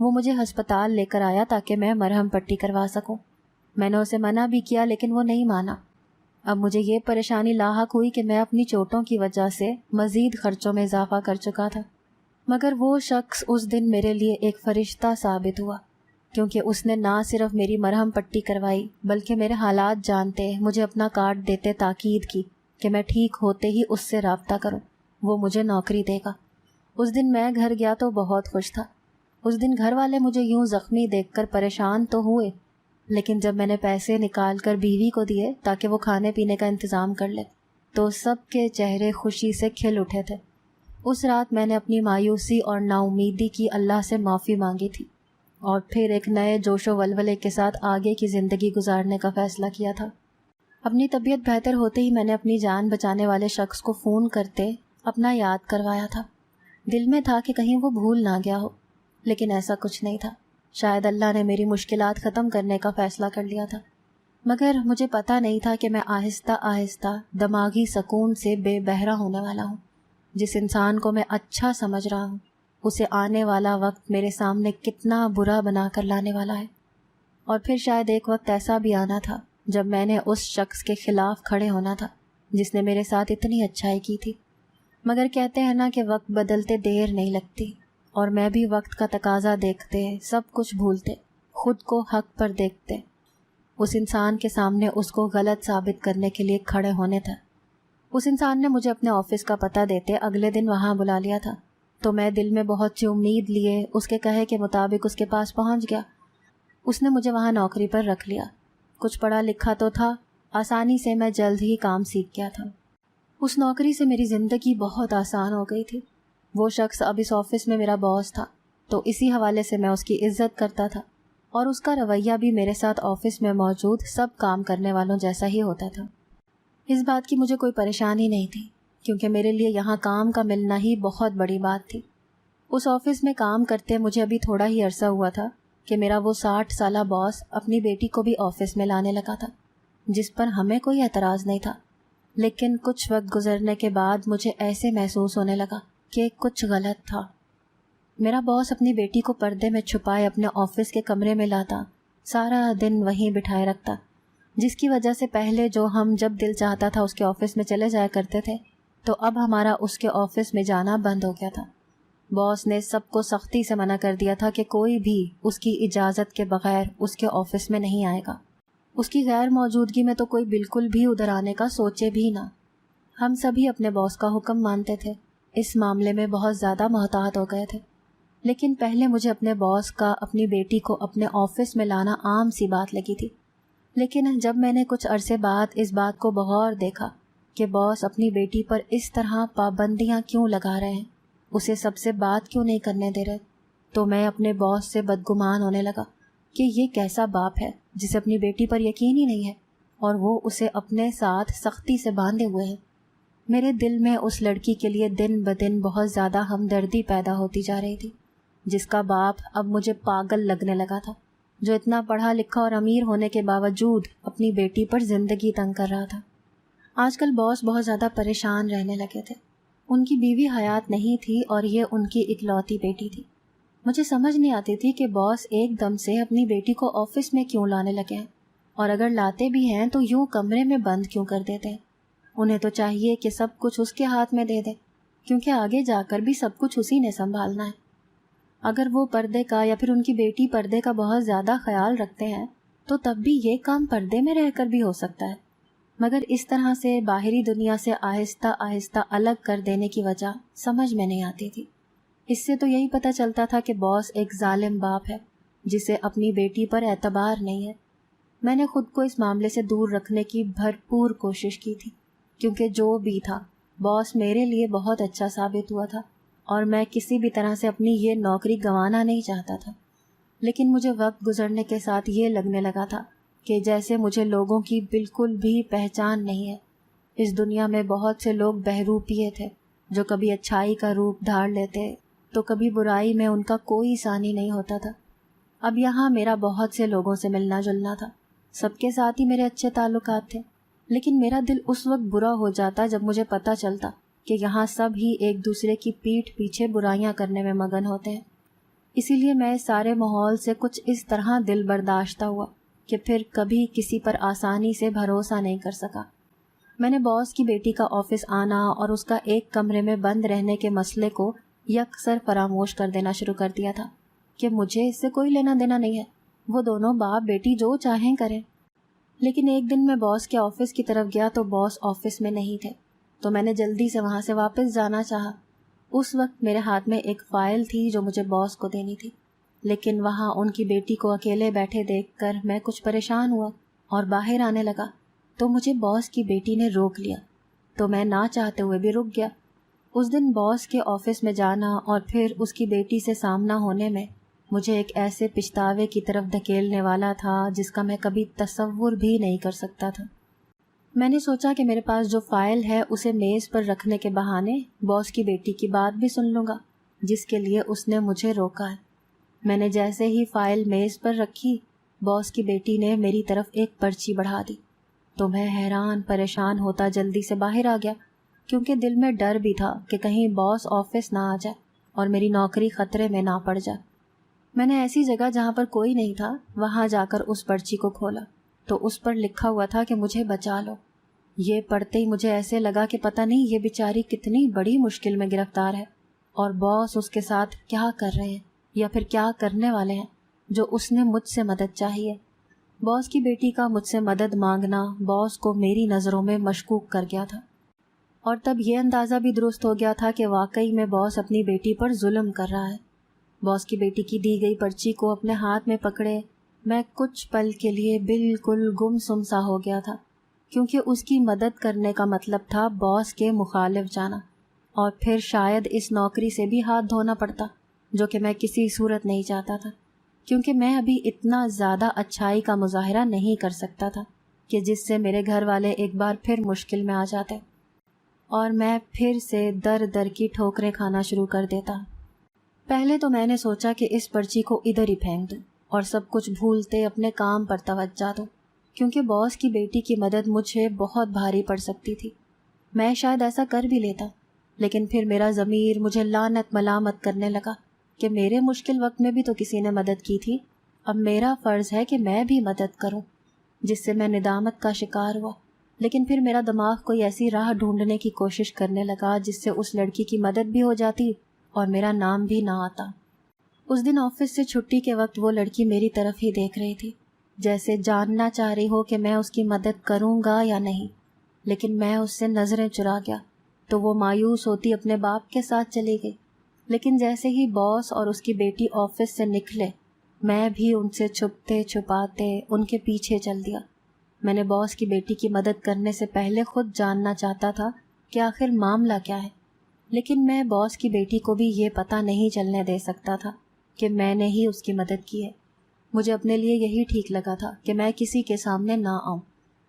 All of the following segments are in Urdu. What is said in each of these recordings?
وہ مجھے ہسپتال لے کر آیا تاکہ میں مرہم پٹی کروا سکوں۔ میں نے اسے منع بھی کیا لیکن وہ نہیں مانا۔ اب مجھے یہ پریشانی لاحق ہوئی کہ میں اپنی چوٹوں کی وجہ سے مزید خرچوں میں اضافہ کر چکا تھا، مگر وہ شخص اس دن میرے لیے ایک فرشتہ ثابت ہوا، کیونکہ اس نے نہ صرف میری مرہم پٹی کروائی بلکہ میرے حالات جانتے مجھے اپنا کارڈ دیتے تاکید کی کہ میں ٹھیک ہوتے ہی اس سے رابطہ کروں، وہ مجھے نوکری دے گا۔ اس دن میں گھر گیا تو بہت خوش تھا۔ اس دن گھر والے مجھے یوں زخمی دیکھ کر پریشان تو ہوئے، لیکن جب میں نے پیسے نکال کر بیوی کو دیے تاکہ وہ کھانے پینے کا انتظام کر لے تو سب کے چہرے خوشی سے کھل اٹھے تھے۔ اس رات میں نے اپنی مایوسی اور نا امیدی کی اللہ سے معافی مانگی تھی اور پھر ایک نئے جوش و ولولے کے ساتھ آگے کی زندگی گزارنے کا فیصلہ کیا تھا۔ اپنی طبیعت بہتر ہوتے ہی میں نے اپنی جان بچانے والے شخص کو فون کرتے اپنا یاد کروایا تھا۔ دل میں تھا کہ کہیں وہ بھول نہ گیا ہو، لیکن ایسا کچھ نہیں تھا۔ شاید اللہ نے میری مشکلات ختم کرنے کا فیصلہ کر لیا تھا، مگر مجھے پتہ نہیں تھا کہ میں آہستہ آہستہ دماغی سکون سے بے بہرا ہونے والا ہوں۔ جس انسان کو میں اچھا سمجھ رہا ہوں اسے آنے والا وقت میرے سامنے کتنا برا بنا کر لانے والا ہے۔ اور پھر شاید ایک وقت ایسا بھی آنا تھا جب میں نے اس شخص کے خلاف کھڑے ہونا تھا جس نے میرے ساتھ اتنی اچھائی کی تھی۔ مگر کہتے ہیں نا کہ وقت بدلتے دیر نہیں لگتی، اور میں بھی وقت کا تقاضا دیکھتے سب کچھ بھولتے خود کو حق پر دیکھتے اس انسان کے سامنے اس کو غلط ثابت کرنے کے لیے کھڑے ہونے تھا۔ اس انسان نے مجھے اپنے آفس کا پتہ دیتے اگلے دن وہاں بلا لیا تھا، تو میں دل میں بہت سی امید لیے اس کے کہے کے مطابق اس کے پاس پہنچ گیا۔ اس نے مجھے وہاں نوکری پر رکھ لیا۔ کچھ پڑھا لکھا تو تھا، آسانی سے میں جلد ہی کام سیکھ گیا تھا۔ اس نوکری سے میری زندگی بہت آسان ہو گئی تھی۔ وہ شخص اب اس آفس میں میرا باس تھا، تو اسی حوالے سے میں اس کی عزت کرتا تھا، اور اس کا رویہ بھی میرے ساتھ آفس میں موجود سب کام کرنے والوں جیسا ہی ہوتا تھا۔ اس بات کی مجھے کوئی پریشانی نہیں تھی، کیونکہ میرے لیے یہاں کام کا ملنا ہی بہت بڑی بات تھی۔ اس آفس میں کام کرتے مجھے ابھی تھوڑا ہی عرصہ ہوا تھا کہ میرا وہ 60 سالہ باس اپنی بیٹی کو بھی آفس میں لانے لگا تھا، جس پر ہمیں کوئی اعتراض نہیں تھا۔ لیکن کچھ وقت گزرنے کے بعد مجھے ایسے محسوس ہونے لگا کہ کچھ غلط تھا۔ میرا باس اپنی بیٹی کو پردے میں چھپائے اپنے آفس کے کمرے میں لاتا، سارا دن وہیں بٹھائے رکھتا، جس کی وجہ سے پہلے جو ہم جب دل چاہتا تھا اس کے آفس میں چلے جایا کرتے تھے، تو اب ہمارا اس کے آفس میں جانا بند ہو گیا تھا۔ باس نے سب کو سختی سے منع کر دیا تھا کہ کوئی بھی اس کی اجازت کے بغیر اس کے آفس میں نہیں آئے گا۔ اس کی غیر موجودگی میں تو کوئی بالکل بھی ادھر آنے کا سوچے بھی نہ۔ ہم سبھی اپنے باس کا حکم مانتے تھے، اس معاملے میں بہت زیادہ محتاط ہو گئے تھے۔ لیکن پہلے مجھے اپنے باس کا اپنی بیٹی کو اپنے آفس میں لانا عام سی بات لگی تھی، لیکن جب میں نے کچھ عرصے بعد اس بات کو بغور دیکھا کہ باس اپنی بیٹی پر اس طرح پابندیاں کیوں لگا رہے ہیں، اسے سب سے بات کیوں نہیں کرنے دے رہے، تو میں اپنے باس سے بدگمان ہونے لگا کہ یہ کیسا باپ ہے جسے اپنی بیٹی پر یقین ہی نہیں ہے اور وہ اسے اپنے ساتھ سختی سے باندھے ہوئے ہیں۔ میرے دل میں اس لڑکی کے لیے دن بدن بہت زیادہ ہمدردی پیدا ہوتی جا رہی تھی، جس کا باپ اب مجھے پاگل لگنے لگا تھا، جو اتنا پڑھا لکھا اور امیر ہونے کے باوجود اپنی بیٹی پر زندگی تنگ کر رہا تھا۔ آج کل باس بہت زیادہ پریشان رہنے لگے تھے۔ ان کی بیوی حیات نہیں تھی اور یہ ان کی اکلوتی بیٹی تھی۔ مجھے سمجھ نہیں آتی تھی کہ باس ایک دم سے اپنی بیٹی کو آفس میں کیوں لانے لگے ہیں، اور اگر لاتے بھی ہیں تو یوں کمرے میں بند کیوں کر دیتے ہیں۔ انہیں تو چاہیے کہ سب کچھ اس کے ہاتھ میں دے دے، کیونکہ آگے جا کر بھی سب کچھ اسی نے سنبھالنا ہے۔ اگر وہ پردے کا یا پھر ان کی بیٹی پردے کا بہت زیادہ خیال رکھتے ہیں تو تب بھی یہ کام پردے میں رہ کر بھی ہو سکتا ہے، مگر اس طرح سے باہری دنیا سے آہستہ آہستہ الگ کر دینے کی وجہ سمجھ میں نہیں آتی تھی۔ اس سے تو یہی پتہ چلتا تھا کہ باس ایک ظالم باپ ہے جسے اپنی بیٹی پر اعتبار نہیں ہے۔ میں نے خود کو اس معاملے سے دور رکھنے کی بھرپور کوشش کی تھی، کیونکہ جو بھی تھا باس میرے لیے بہت اچھا ثابت ہوا تھا اور میں کسی بھی طرح سے اپنی یہ نوکری گنوانا نہیں چاہتا تھا۔ لیکن مجھے وقت گزرنے کے ساتھ یہ لگنے لگا تھا کہ جیسے مجھے لوگوں کی بالکل بھی پہچان نہیں ہے۔ اس دنیا میں بہت سے لوگ بہروپیے تھے جو کبھی اچھائی کا روپ دھار لیتے تو کبھی برائی میں ان کا کوئی ثانی نہیں ہوتا تھا۔ اب یہاں میرا بہت سے لوگوں سے ملنا جلنا تھا، سب کے ساتھ ہی میرے اچھے تعلقات تھے، لیکن میرا دل اس وقت برا ہو جاتا جب مجھے پتہ چلتا کہ یہاں سب ہی ایک دوسرے کی پیٹھ پیچھے برائیاں کرنے میں مگن ہوتے ہیں۔ اسی لیے میں سارے ماحول سے کچھ اس طرح دل برداشتہ ہوا کہ پھر کبھی کسی پر آسانی سے بھروسہ نہیں کر سکا۔ میں نے باس کی بیٹی کا آفس آنا اور اس کا ایک کمرے میں بند رہنے کے مسئلے کو یکسر فراموش کر دینا شروع کر دیا تھا کہ مجھے اس سے کوئی لینا دینا نہیں ہے، وہ دونوں باپ بیٹی جو چاہیں کریں۔ لیکن ایک دن میں باس کے آفس کی طرف گیا تو باس آفس میں نہیں تھے، تو میں نے جلدی سے وہاں سے واپس جانا چاہا۔ اس وقت میرے ہاتھ میں ایک فائل تھی جو مجھے باس کو دینی تھی، لیکن وہاں ان کی بیٹی کو اکیلے بیٹھے دیکھ کر میں کچھ پریشان ہوا اور باہر آنے لگا تو مجھے باس کی بیٹی نے روک لیا، تو میں نہ چاہتے ہوئے بھی رک گیا۔ اس دن باس کے آفس میں جانا اور پھر اس کی بیٹی سے سامنا ہونے میں مجھے ایک ایسے پچھتاوے کی طرف دھکیلنے والا تھا جس کا میں کبھی تصور بھی نہیں کر سکتا تھا۔ میں نے سوچا کہ میرے پاس جو فائل ہے اسے میز پر رکھنے کے بہانے باس کی بیٹی کی بات بھی سن لوں گا جس کے لیے اس نے مجھے روکا ہے۔ میں نے جیسے ہی فائل میز پر رکھی، باس کی بیٹی نے میری طرف ایک پرچی بڑھا دی، تو میں حیران پریشان ہوتا جلدی سے باہر آ گیا، کیونکہ دل میں ڈر بھی تھا کہ کہیں باس آفس نہ آ جائے اور میری نوکری خطرے میں نہ پڑ جائے۔ میں نے ایسی جگہ جہاں پر کوئی نہیں تھا وہاں جا کر اس پرچی کو کھولا تو اس پر لکھا ہوا تھا کہ مجھے بچا لو۔ یہ پڑھتے ہی مجھے ایسے لگا کہ پتہ نہیں یہ بیچاری کتنی بڑی مشکل میں گرفتار ہے اور باس اس کے ساتھ کیا کر رہے ہیں یا پھر کیا کرنے والے ہیں جو اس نے مجھ سے مدد چاہیے۔ باس کی بیٹی کا مجھ سے مدد مانگنا باس کو میری نظروں میں مشکوک کر گیا تھا، اور تب یہ اندازہ بھی درست ہو گیا تھا کہ واقعی میں باس اپنی بیٹی پر ظلم کر رہا ہے۔ باس کی بیٹی کی دی گئی پرچی کو اپنے ہاتھ میں پکڑے میں کچھ پل کے لیے بالکل گمسم سا ہو گیا تھا، کیونکہ اس کی مدد کرنے کا مطلب تھا باس کے مخالف جانا، اور پھر شاید اس نوکری سے بھی ہاتھ دھونا پڑتا جو کہ میں کسی صورت نہیں چاہتا تھا، کیونکہ میں ابھی اتنا زیادہ اچھائی کا مظاہرہ نہیں کر سکتا تھا کہ جس سے میرے گھر والے ایک بار پھر مشکل میں آ جاتے اور میں پھر سے در در کی ٹھوکریں کھانا شروع کر دیتا۔ پہلے تو میں نے سوچا کہ اس پرچی کو ادھر ہی پھینک دوں اور سب کچھ بھولتے اپنے کام پر توجہ دوں، کیونکہ باس کی بیٹی کی مدد مجھے بہت بھاری پڑ سکتی تھی۔ میں شاید ایسا کر بھی لیتا، لیکن پھر میرا ضمیر مجھے لعنت ملامت کرنے لگا کہ میرے مشکل وقت میں بھی تو کسی نے مدد کی تھی، اب میرا فرض ہے کہ میں بھی مدد کروں، جس سے میں ندامت کا شکار ہوا۔ لیکن پھر میرا دماغ کوئی ایسی راہ ڈھونڈنے کی کوشش کرنے لگا جس سے اس لڑکی کی مدد بھی ہو جاتی اور میرا نام بھی نہ آتا۔ اس دن آفس سے چھٹی کے وقت وہ لڑکی میری طرف ہی دیکھ رہی تھی، جیسے جاننا چاہ رہی ہو کہ میں اس کی مدد کروں گا یا نہیں، لیکن میں اس سے نظریں چرا گیا تو وہ مایوس ہوتی اپنے باپ کے ساتھ چلی گئی۔ لیکن جیسے ہی باس اور اس کی بیٹی آفس سے نکلے، میں بھی ان سے چھپتے چھپاتے ان کے پیچھے چل دیا۔ میں نے باس کی بیٹی کی مدد کرنے سے پہلے خود جاننا چاہتا تھا کہ آخر معاملہ کیا ہے، لیکن میں باس کی بیٹی کو بھی یہ پتہ نہیں چلنے دے سکتا تھا کہ میں نے ہی اس کی مدد کی ہے۔ مجھے اپنے لیے یہی ٹھیک لگا تھا کہ میں کسی کے سامنے نہ آؤں۔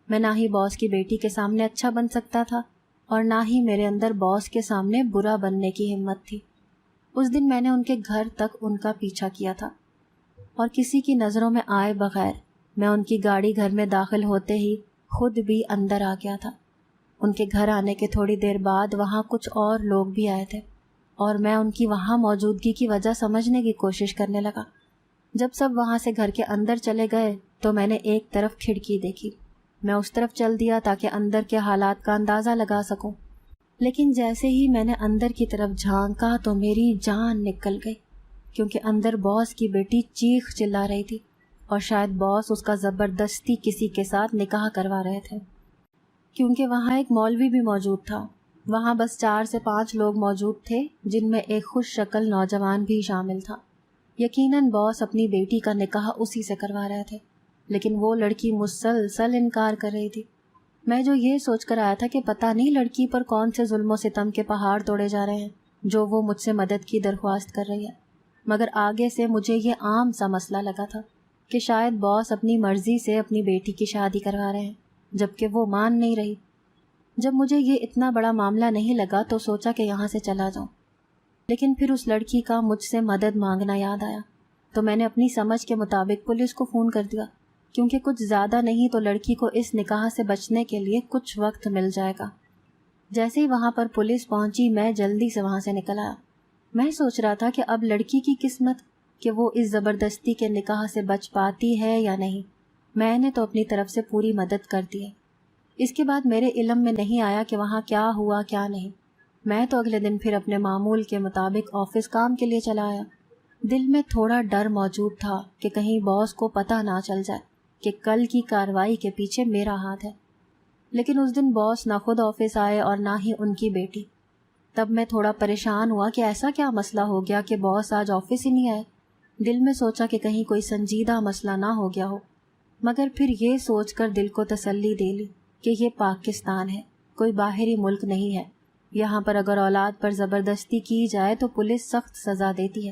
میں نہ ہی باس کی بیٹی کے سامنے اچھا بن سکتا تھا اور نہ ہی میرے اندر باس کے سامنے برا بننے کی ہمت تھی۔ اس دن میں نے ان کے گھر تک ان کا پیچھا کیا تھا اور کسی کی نظروں میں آئے بغیر میں ان کی گاڑی گھر میں داخل ہوتے ہی خود بھی اندر آ گیا تھا۔ ان کے گھر آنے کے تھوڑی دیر بعد وہاں کچھ اور لوگ بھی آئے تھے اور میں ان کی وہاں موجودگی کی وجہ سمجھنے کی کوشش کرنے لگا۔ جب سب وہاں سے گھر کے اندر چلے گئے تو میں نے ایک طرف کھڑکی دیکھی، میں اس طرف چل دیا تاکہ اندر کے حالات کا اندازہ لگا سکوں، لیکن جیسے ہی میں نے اندر کی طرف جھانکا تو میری جان نکل گئی، کیونکہ اندر باس کی بیٹی چیخ چلا رہی تھی اور شاید باس اس کا زبردستی کسی کے ساتھ نکاح کروا رہے تھے، کیونکہ وہاں ایک مولوی بھی موجود تھا۔ وہاں بس 4 سے 5 لوگ موجود تھے، جن میں ایک خوش شکل نوجوان بھی شامل تھا۔ یقیناً باس اپنی بیٹی کا نکاح اسی سے کروا رہے تھے، لیکن وہ لڑکی مسلسل انکار کر رہی تھی۔ میں جو یہ سوچ کر آیا تھا کہ پتہ نہیں لڑکی پر کون سے ظلم و ستم کے پہاڑ توڑے جا رہے ہیں جو وہ مجھ سے مدد کی درخواست کر رہی ہے، مگر آگے سے مجھے یہ عام سا مسئلہ لگا تھا کہ شاید باس اپنی مرضی سے اپنی بیٹی کی شادی کروا رہے ہیں، جبکہ وہ مان نہیں رہی۔ جب مجھے یہ اتنا بڑا معاملہ نہیں لگا تو سوچا کہ یہاں سے چلا جاؤں، لیکن پھر اس لڑکی کا مجھ سے مدد مانگنا یاد آیا تو میں نے اپنی سمجھ کے مطابق پولیس کو فون کر دیا، کیونکہ کچھ زیادہ نہیں تو لڑکی کو اس نکاح سے بچنے کے لیے کچھ وقت مل جائے گا۔ جیسے ہی وہاں پر پولیس پہنچی میں جلدی سے وہاں سے نکل آیا۔ میں سوچ رہا تھا کہ اب لڑکی کی قسمت کہ وہ اس زبردستی کے نکاح سے بچ پاتی ہے یا نہیں۔ میں نے تو اپنی طرف سے پوری مدد کر دی ہے۔ اس کے بعد میرے علم میں نہیں آیا کہ وہاں کیا ہوا کیا نہیں۔ میں تو اگلے دن پھر اپنے معمول کے مطابق آفس کام کے لیے چلا آیا۔ دل میں تھوڑا ڈر موجود تھا کہ کہیں باس کو پتہ نہ چل جائے کہ کل کی کارروائی کے پیچھے میرا ہاتھ ہے۔ لیکن اس دن باس نہ خود آفس آئے اور نہ ہی ان کی بیٹی۔ تب میں تھوڑا پریشان ہوا کہ ایسا کیا مسئلہ ہو گیا کہ باس آج آفس ہی نہیں آئے۔ دل میں سوچا کہ کہیں کوئی سنجیدہ مسئلہ نہ ہو گیا ہو، مگر پھر یہ سوچ کر دل کو تسلی دے لی کہ یہ پاکستان ہے، کوئی باہری ملک نہیں ہے۔ یہاں پر اگر اولاد پر زبردستی کی جائے تو پولیس سخت سزا دیتی ہے۔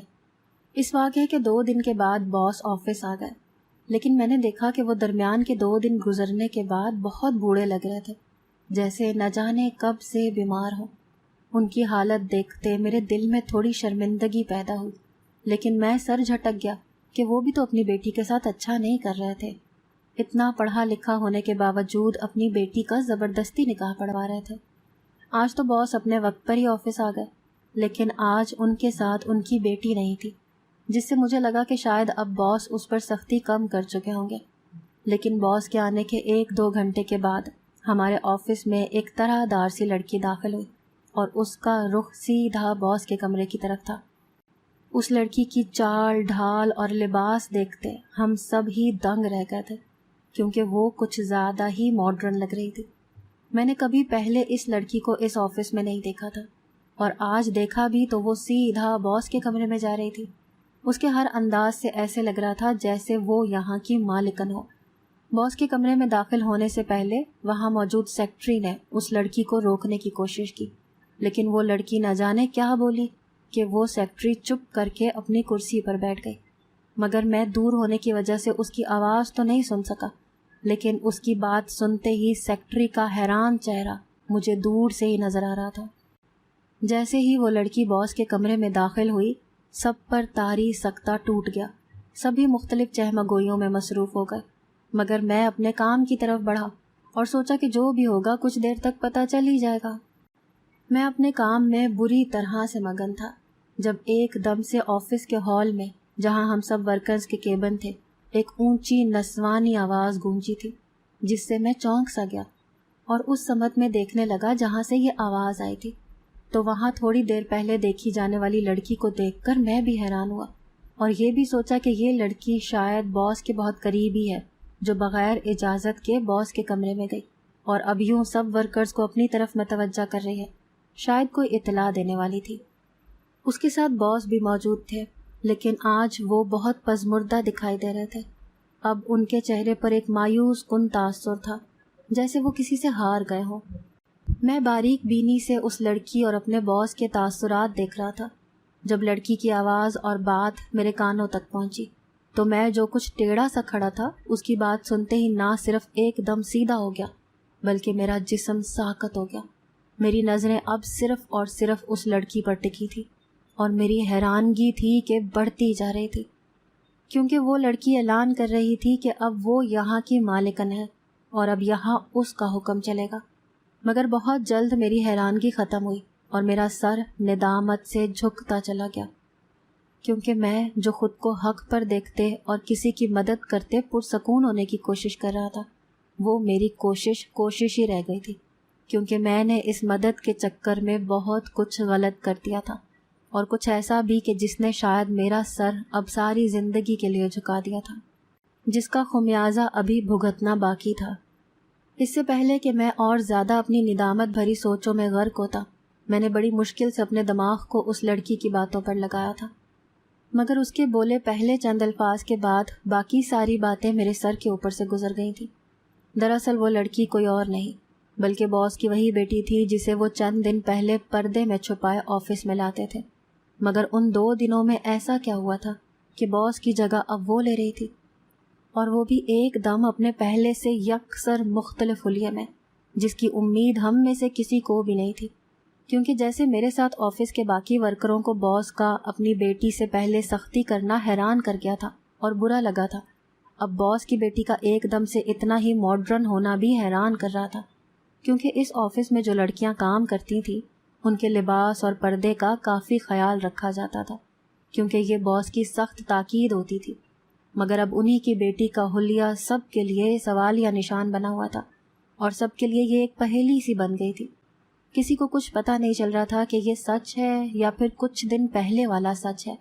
اس واقعے کے 2 دن کے بعد باس آفس آ گئے، لیکن میں نے دیکھا کہ وہ درمیان کے 2 دن گزرنے کے بعد بہت بوڑھے لگ رہے تھے، جیسے نہ جانے کب سے بیمار ہوں۔ ان کی حالت دیکھتے میرے دل میں تھوڑی شرمندگی پیدا ہوئی، لیکن میں سر جھٹک گیا کہ وہ بھی تو اپنی بیٹی کے ساتھ اچھا نہیں کر رہے تھے۔ اتنا پڑھا لکھا ہونے کے باوجود اپنی بیٹی کا زبردستی نکاح پڑھوا رہے تھے۔ آج تو باس اپنے وقت پر ہی آفس آ گئے، لیکن آج ان کے ساتھ ان کی بیٹی نہیں تھی، جس سے مجھے لگا کہ شاید اب باس اس پر سختی کم کر چکے ہوں گے۔ لیکن باس کے آنے کے 1-2 گھنٹے کے بعد ہمارے آفس میں ایک طرح دار سی لڑکی داخل ہوئی اور اس کا رخ سیدھا باس کے کمرے کی طرف تھا۔ اس لڑکی کی چال ڈھال اور لباس دیکھتے ہم سب ہی دنگ رہ گئے تھے، کیونکہ وہ کچھ زیادہ ہی ماڈرن لگ رہی تھی۔ میں نے کبھی پہلے اس لڑکی کو اس آفس میں نہیں دیکھا تھا، اور آج دیکھا بھی تو وہ سیدھا باس کے کمرے میں جا رہی تھی۔ اس کے ہر انداز سے ایسے لگ رہا تھا جیسے وہ یہاں کی مالکن ہو۔ باس کے کمرے میں داخل ہونے سے پہلے وہاں موجود سیکرٹری نے اس لڑکی کو روکنے کی کوشش کی، لیکن وہ لڑکی نہ جانے کیا بولی کہ وہ سیکرٹری چپ کر کے اپنی کرسی پر بیٹھ گئی۔ مگر میں دور ہونے کی وجہ سے اس کی آواز تو نہیں سن سکا، لیکن اس کی بات سنتے ہی سیکرٹری کا حیران چہرہ مجھے دور سے ہی نظر آ رہا تھا۔ جیسے ہی وہ لڑکی باس کے کمرے میں داخل ہوئی، سب پر طاری سکتہ ٹوٹ گیا۔ سبھی مختلف چہمگوئیوں میں مصروف ہو گئے، مگر میں اپنے کام کی طرف بڑھا اور سوچا کہ جو بھی ہوگا کچھ دیر تک پتہ چل ہی جائے گا۔ میں اپنے کام میں بری طرح سے مگن تھا جب ایک دم سے آفس کے ہال میں، جہاں ہم سب ورکرز کے کیبن تھے، ایک اونچی نسوانی آواز گونجی تھی، جس سے میں چونک سا گیا اور اس سمت میں دیکھنے لگا جہاں سے یہ آواز آئی تھی۔ تو وہاں تھوڑی دیر پہلے دیکھی جانے والی لڑکی کو دیکھ کر میں بھی حیران ہوا، اور یہ بھی سوچا کہ یہ لڑکی شاید باس کے بہت قریبی ہے، جو بغیر اجازت کے باس کے کمرے میں گئی اور اب یوں سب ورکرز کو اپنی طرف متوجہ کر رہی ہے، شاید کوئی اطلاع دینے والی تھی۔ اس کے ساتھ باس بھی موجود تھے، لیکن آج وہ بہت پزمردہ دکھائی دے رہے تھے۔ اب ان کے چہرے پر ایک مایوس کن تاثر تھا، جیسے وہ کسی سے ہار گئے ہوں۔ میں باریک بینی سے اس لڑکی اور اپنے باس کے تاثرات دیکھ رہا تھا۔ جب لڑکی کی آواز اور بات میرے کانوں تک پہنچی تو میں جو کچھ ٹیڑھا سا کھڑا تھا، اس کی بات سنتے ہی نہ صرف ایک دم سیدھا ہو گیا، بلکہ میرا جسم ساکت ہو گیا۔ میری نظریں اب صرف اور صرف اس لڑکی پر ٹکی تھی، اور میری حیرانگی تھی کہ بڑھتی جا رہی تھی، کیونکہ وہ لڑکی اعلان کر رہی تھی کہ اب وہ یہاں کی مالکن ہے اور اب یہاں اس کا حکم چلے گا۔ مگر بہت جلد میری حیرانگی ختم ہوئی اور میرا سر ندامت سے جھکتا چلا گیا، کیونکہ میں جو خود کو حق پر دیکھتے اور کسی کی مدد کرتے پرسکون ہونے کی کوشش کر رہا تھا، وہ میری کوشش ہی رہ گئی تھی، کیونکہ میں نے اس مدد کے چکر میں بہت کچھ غلط کر دیا تھا، اور کچھ ایسا بھی کہ جس نے شاید میرا سر اب ساری زندگی کے لیے جھکا دیا تھا، جس کا خمیازہ ابھی بھگتنا باقی تھا۔ اس سے پہلے کہ میں اور زیادہ اپنی ندامت بھری سوچوں میں غرق ہوتا، میں نے بڑی مشکل سے اپنے دماغ کو اس لڑکی کی باتوں پر لگایا تھا، مگر اس کے بولے پہلے چند الفاظ کے بعد باقی ساری باتیں میرے سر کے اوپر سے گزر گئی تھیں۔ دراصل وہ لڑکی کوئی اور نہیں بلکہ باس کی وہی بیٹی تھی جسے وہ چند دن پہلے پردے میں چھپائے آفس میں لاتے تھے۔ مگر ان 2 دنوں میں ایسا کیا ہوا تھا کہ باس کی جگہ اب وہ لے رہی تھی، اور وہ بھی ایک دم اپنے پہلے سے یکسر مختلف حلیے میں، جس کی امید ہم میں سے کسی کو بھی نہیں تھی، کیونکہ جیسے میرے ساتھ آفس کے باقی ورکروں کو باس کا اپنی بیٹی سے پہلے سختی کرنا حیران کر گیا تھا اور برا لگا تھا، اب باس کی بیٹی کا ایک دم سے اتنا ہی ماڈرن ہونا بھی حیران کر رہا تھا، کیونکہ اس آفس میں جو لڑکیاں کام کرتی تھیں ان کے لباس اور پردے کا کافی خیال رکھا جاتا تھا۔ کیونکہ یہ باس کی سخت تاکید ہوتی تھی، مگر اب انہی کی بیٹی کا حلیہ سب کے لیے سوال یا نشان بنا ہوا تھا، اور سب کے لیے یہ ایک پہیلی سی بن گئی تھی۔ کسی کو کچھ پتہ نہیں چل رہا تھا کہ یہ سچ ہے یا پھر کچھ دن پہلے والا سچ ہے۔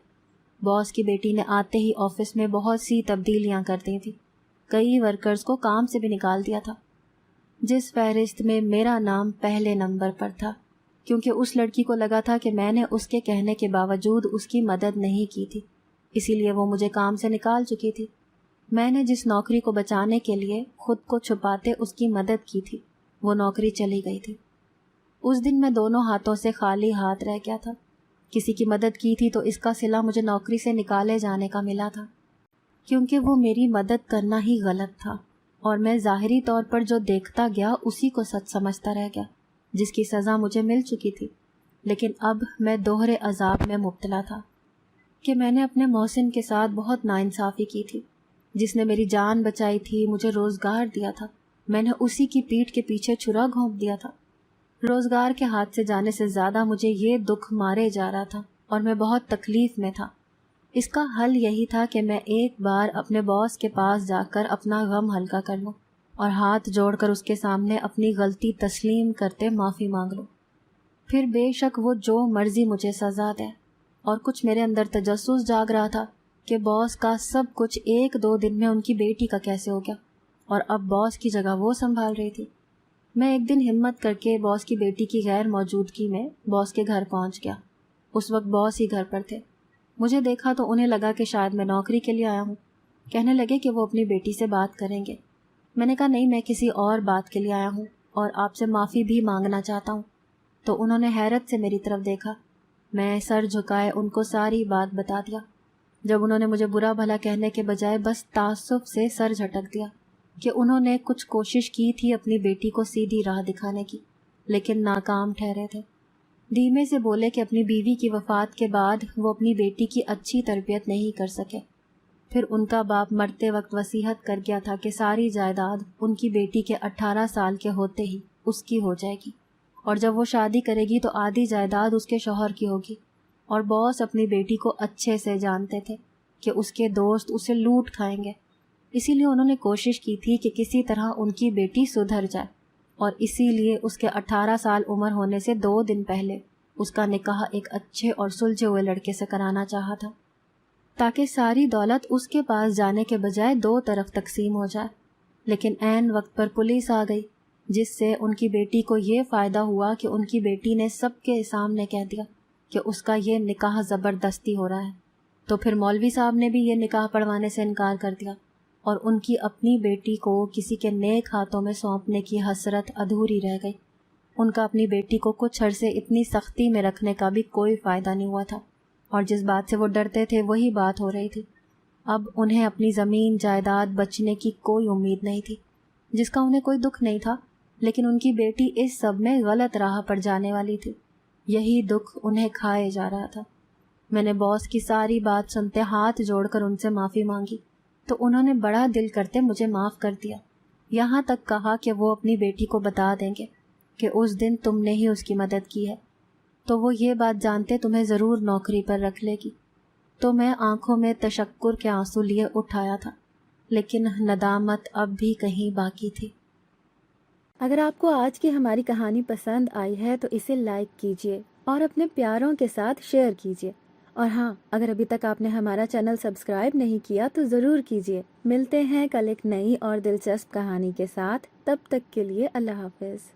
باس کی بیٹی نے آتے ہی آفس میں بہت سی تبدیلیاں کر دی تھیں، کئی ورکرز کو کام سے بھی نکال دیا تھا، جس فہرست میں میرا نام پہلے نمبر پر تھا، کیونکہ اس لڑکی کو لگا تھا کہ میں نے اس کے کہنے کے باوجود اس کی مدد نہیں کی تھی، اسی لیے وہ مجھے کام سے نکال چکی تھی۔ میں نے جس نوکری کو بچانے کے لیے خود کو چھپاتے اس کی مدد کی تھی، وہ نوکری چلی گئی تھی۔ اس دن میں دونوں ہاتھوں سے خالی ہاتھ رہ گیا تھا۔ کسی کی مدد کی تھی تو اس کا صلہ مجھے نوکری سے نکالے جانے کا ملا تھا، کیونکہ وہ میری مدد کرنا ہی غلط تھا، اور میں ظاہری طور پر جو دیکھتا گیا اسی کو سچ سمجھتا رہ گیا، جس کی سزا مجھے مل چکی تھی۔ لیکن اب میں دوہرے عذاب میں مبتلا تھا کہ میں نے اپنے محسن کے ساتھ بہت ناانصافی کی تھی، جس نے میری جان بچائی تھی، مجھے روزگار دیا تھا، میں نے اسی کی پیٹھ کے پیچھے چھرا گھونپ دیا تھا۔ روزگار کے ہاتھ سے جانے سے زیادہ مجھے یہ دکھ مارے جا رہا تھا، اور میں بہت تکلیف میں تھا۔ اس کا حل یہی تھا کہ میں ایک بار اپنے باس کے پاس جا کر اپنا غم ہلکا کر لوں، اور ہاتھ جوڑ کر اس کے سامنے اپنی غلطی تسلیم کرتے معافی مانگ لوں۔ پھر بے شک وہ جو مرضی مجھے سزا دے۔ اور کچھ میرے اندر تجسس جاگ رہا تھا کہ باس کا سب کچھ ایک دو دن میں ان کی بیٹی کا کیسے ہو گیا، اور اب باس کی جگہ وہ سنبھال رہی تھی۔ میں ایک دن ہمت کر کے باس کی بیٹی کی غیر موجودگی میں باس کے گھر پہنچ گیا۔ اس وقت باس ہی گھر پر تھے۔ مجھے دیکھا تو انہیں لگا کہ شاید میں نوکری کے لیے آیا ہوں۔ کہنے لگے کہ وہ اپنی بیٹی سے بات کریں گے۔ میں نے کہا نہیں، میں کسی اور بات کے لیے آیا ہوں اور آپ سے معافی بھی مانگنا چاہتا ہوں۔ تو انہوں نے حیرت سے میری طرف دیکھا۔ میں سر جھکائے ان کو ساری بات بتا دیا۔ جب انہوں نے مجھے برا بھلا کہنے کے بجائے بس تعصب سے سر جھٹک دیا کہ انہوں نے کچھ کوشش کی تھی اپنی بیٹی کو سیدھی راہ دکھانے کی، لیکن ناکام ٹھہرے تھے۔ دھیمے سے بولے کہ اپنی بیوی کی وفات کے بعد وہ اپنی بیٹی کی اچھی تربیت نہیں کر سکے۔ پھر ان کا باپ مرتے وقت وصیت کر گیا تھا کہ ساری جائیداد ان کی بیٹی کے 18 سال کے ہوتے ہی اس کی ہو جائے گی، اور جب وہ شادی کرے گی تو آدھی جائیداد اس کے شوہر کی ہوگی۔ اور باس اپنی بیٹی کو اچھے سے جانتے تھے کہ اس کے دوست اسے لوٹ کھائیں گے، اسی لیے انہوں نے کوشش کی تھی کہ کسی طرح ان کی بیٹی سدھر جائے، اور اسی لیے اس کے 18 سال عمر ہونے سے 2 دن پہلے اس کا نکاح ایک اچھے اور سلجھے ہوئے لڑکے سے کرانا چاہا تھا، تاکہ ساری دولت اس کے پاس جانے کے بجائے 2 طرف تقسیم ہو جائے۔ لیکن عین وقت پر پولیس آ گئی، جس سے ان کی بیٹی کو یہ فائدہ ہوا کہ ان کی بیٹی نے سب کے سامنے کہہ دیا کہ اس کا یہ نکاح زبردستی ہو رہا ہے۔ تو پھر مولوی صاحب نے بھی یہ نکاح پڑھوانے سے انکار کر دیا، اور ان کی اپنی بیٹی کو کسی کے نیک ہاتھوں میں سونپنے کی حسرت ادھوری رہ گئی۔ ان کا اپنی بیٹی کو کچھ عرصے اتنی سختی میں رکھنے کا بھی کوئی فائدہ نہیں ہوا تھا، اور جس بات سے وہ ڈرتے تھے وہی بات ہو رہی تھی۔ اب انہیں اپنی زمین جائیداد بچنے کی کوئی امید نہیں تھی، جس کا انہیں کوئی دکھ نہیں تھا، لیکن ان کی بیٹی اس سب میں غلط راہ پر جانے والی تھی۔ یہی دکھ انہیں کھائے جا رہا تھا۔ میں نے باس کی ساری بات سنتے ہاتھ جوڑ کر ان سے معافی مانگی، تو انہوں نے بڑا دل کرتے مجھے معاف کر دیا، یہاں تک کہا کہ وہ اپنی بیٹی کو بتا دیں گے کہ اس دن تم نے ہی اس کی مدد کی ہے، تو وہ یہ بات جانتے تمہیں ضرور نوکری پر رکھ لے گی۔ تو میں آنکھوں میں تشکر کے آنسو لیے اٹھ آیا تھا، لیکن ندامت اب بھی کہیں باقی تھی۔ اگر آپ کو آج کی ہماری کہانی پسند آئی ہے تو اسے لائک کیجیے اور اپنے پیاروں کے ساتھ شیئر کیجیے، اور ہاں، اگر ابھی تک آپ نے ہمارا چینل سبسکرائب نہیں کیا تو ضرور کیجیے۔ ملتے ہیں کل ایک نئی اور دلچسپ کہانی کے ساتھ، تب تک کے لیے اللہ حافظ۔